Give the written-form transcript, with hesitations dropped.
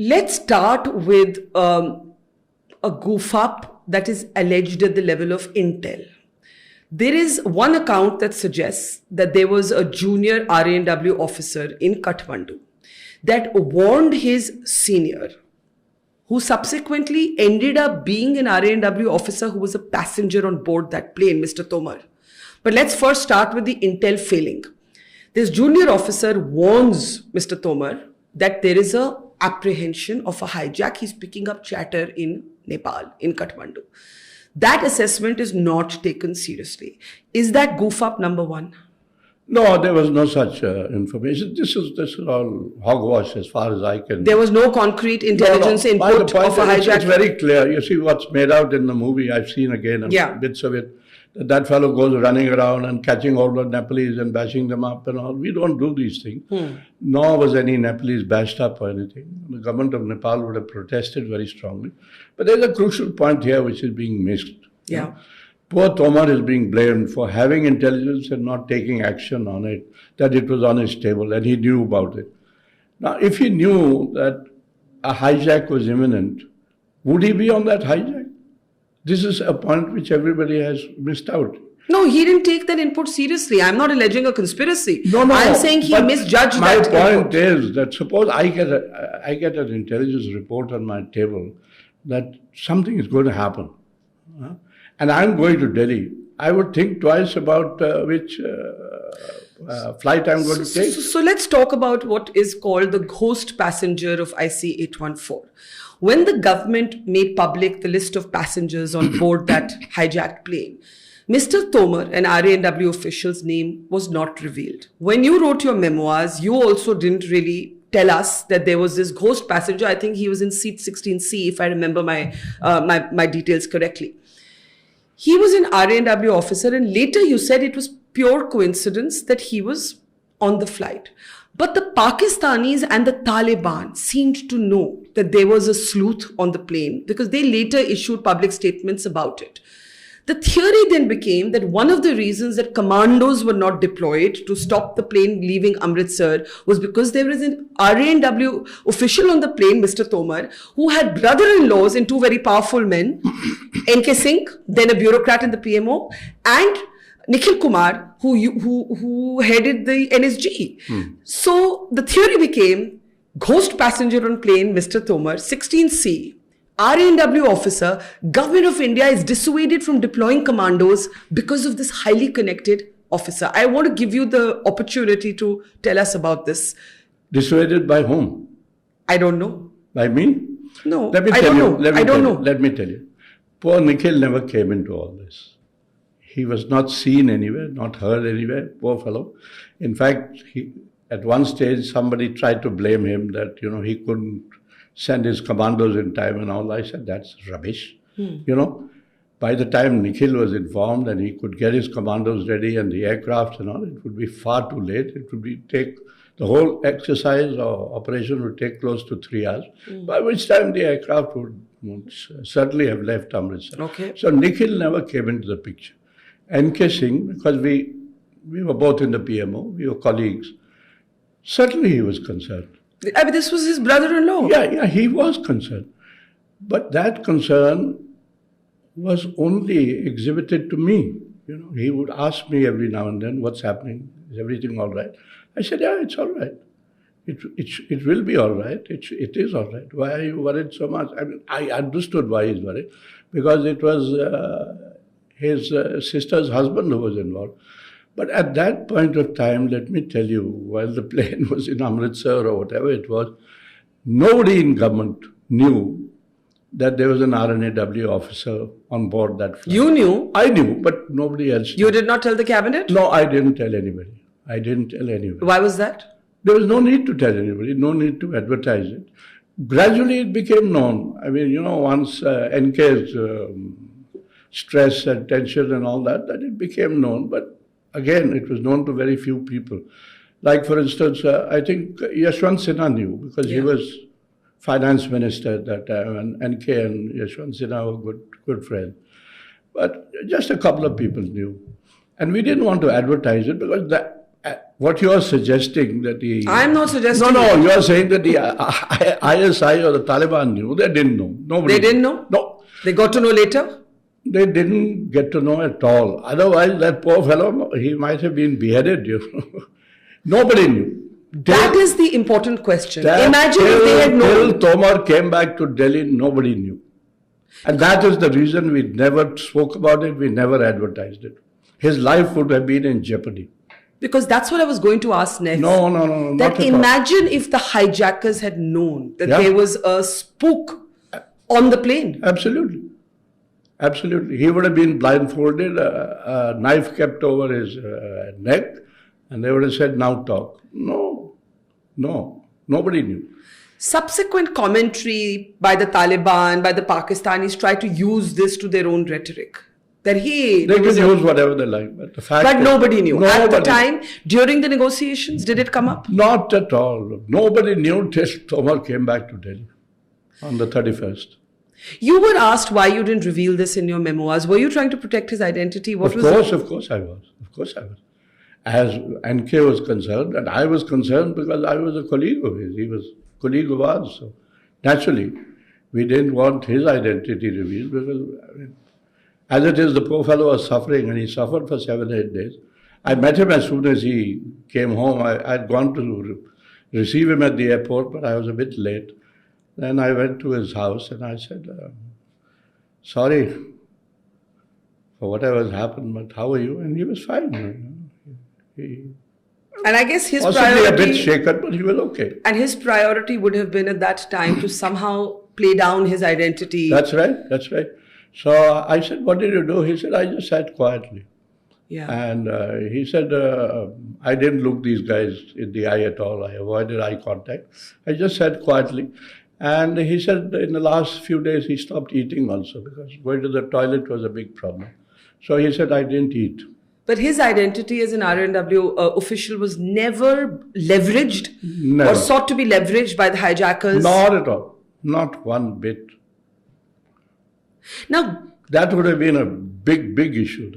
Let's start with a goof up that is alleged at the level of intel. There is one account that suggests that there was a junior RANW officer in Kathmandu that warned his senior, who subsequently ended up being an RANW officer who was a passenger on board that plane, Mr. Tomar. But let's first start with the intel failing. This junior officer warns Mr. Tomar that there is a apprehension of a hijack. He's picking up chatter in Nepal, in Kathmandu. That assessment is not taken seriously. Is that goof up number one? No, there was no such information. This is all hogwash as far as I can. There was no concrete intelligence input of a hijack. It's very clear. You see what's made out in the movie. I've seen again bits of it. That fellow goes running around and catching all the Nepalese and bashing them up and all. We don't do these things. Nor was any Nepalese bashed up or anything. The government of Nepal would have protested very strongly. But there's a crucial point here which is being missed. Yeah. Poor Tomar is being blamed for having intelligence and not taking action on it, that it was on his table and he knew about it. Now, if he knew that a hijack was imminent, would he be on that hijack? This is a point which everybody has missed out. No, he didn't take that input seriously. I'm not alleging a conspiracy. No, I'm saying he misjudged that input. My point is that suppose I get an intelligence report on my table that something is going to happen. And I'm going to Delhi. I would think twice about which flight I'm going to take. So let's talk about what is called the ghost passenger of IC814. When the government made public the list of passengers on board that hijacked plane, Mr. Tomar, an RANW official's name was not revealed. When you wrote your memoirs, you also didn't really tell us that there was this ghost passenger. I think he was in seat 16C, if I remember my details correctly. He was an RANW officer, and later you said it was pure coincidence that he was on the flight. But the Pakistanis and the Taliban seemed to know that there was a sleuth on the plane because they later issued public statements about it. The theory then became that one of the reasons that commandos were not deployed to stop the plane leaving Amritsar was because there was an RANW official on the plane, Mr. Tomar, who had brother-in-laws in two very powerful men, N.K. Singh, then a bureaucrat in the PMO, and Nikhil Kumar, who headed the NSG. So the theory became ghost passenger on plane, Mr. Tomar, 16C, RANW officer, Government of India is dissuaded from deploying commandos because of this highly connected officer. I want to give you the opportunity to tell us about this. Dissuaded by whom? I don't know. By me? No, Let me tell you. Let me tell you. Poor Nikhil never came into all this. He was not seen anywhere, not heard anywhere, poor fellow. In fact, at one stage, somebody tried to blame him that, he couldn't send his commandos in time and all. I said, that's rubbish. By the time Nikhil was informed and he could get his commandos ready and the aircraft and all, it would be far too late. It would take the whole exercise or operation would take close to 3 hours, by which time the aircraft would certainly have left Amritsar. Okay. So Nikhil never came into the picture. N.K. Singh, because we were both in the PMO, we were colleagues, certainly he was concerned. I mean, this was his brother-in-law. Yeah, he was concerned. But that concern was only exhibited to me. He would ask me every now and then, what's happening? Is everything all right? I said, yeah, it's all right. It will be all right. It is all right. Why are you worried so much? I mean, I understood why he's worried, because it was his sister's husband who was involved. But at that point of time, let me tell you, while the plane was in Amritsar or whatever it was, nobody in government knew that there was an RANW officer on board that flight. You knew? I knew, but nobody else knew. You did not tell the cabinet? No, I didn't tell anybody. Why was that? There was no need to tell anybody, no need to advertise it. Gradually it became known. I mean, once NK's stress and tension and all that it became known. But again, it was known to very few people. Like, for instance, I think Yashwant Sinha knew, because he was finance minister at that time, and NK and Yashwant Sinha were good friends. But just a couple of people knew. And we didn't want to advertise it, because What you are suggesting that the... I'm not suggesting... No, you are saying that the ISI or the Taliban knew. They didn't know. Nobody They didn't know? No. They got to know later? They didn't get to know at all. Otherwise, that poor fellow, he might have been beheaded. Nobody knew. That is the important question. Imagine if they had known. Till Tomar came back to Delhi, nobody knew. And that is the reason we never spoke about it, we never advertised it. His life would have been in jeopardy. Because that's what I was going to ask next. No. That imagine if the hijackers had known that there was a spook on the plane. Absolutely. He would have been blindfolded, a knife kept over his neck, and they would have said, now talk. No. Nobody knew. Subsequent commentary by the Taliban, by the Pakistanis, try to use this to their own rhetoric. That they can use whatever they like, but the fact but is, nobody knew. At the time, during the negotiations, did it come up? Not at all. Nobody knew till Tomar came back to Delhi on the 31st. You were asked why you didn't reveal this in your memoirs. Were you trying to protect his identity? Of course I was. As NK was concerned, and I was concerned because I was a colleague of his. He was a colleague of ours. So naturally, we didn't want his identity revealed because, as it is, the poor fellow was suffering, and he suffered for 7-8 days. I met him as soon as he came home. I had gone to receive him at the airport, but I was a bit late. Then I went to his house and I said, sorry for whatever has happened, but how are you? And he was fine. And I guess his possibly priority... a bit shaken, but he was okay. And his priority would have been at that time to somehow play down his identity. That's right. So I said, what did you do? He said, I just sat quietly. Yeah. And he said, I didn't look these guys in the eye at all. I avoided eye contact. I just sat quietly. And he said in the last few days he stopped eating also because going to the toilet was a big problem. So he said, I didn't eat. But his identity as an RNW official was never leveraged or sought to be leveraged by the hijackers? Not at all. Not one bit. Now, that would have been a big issue.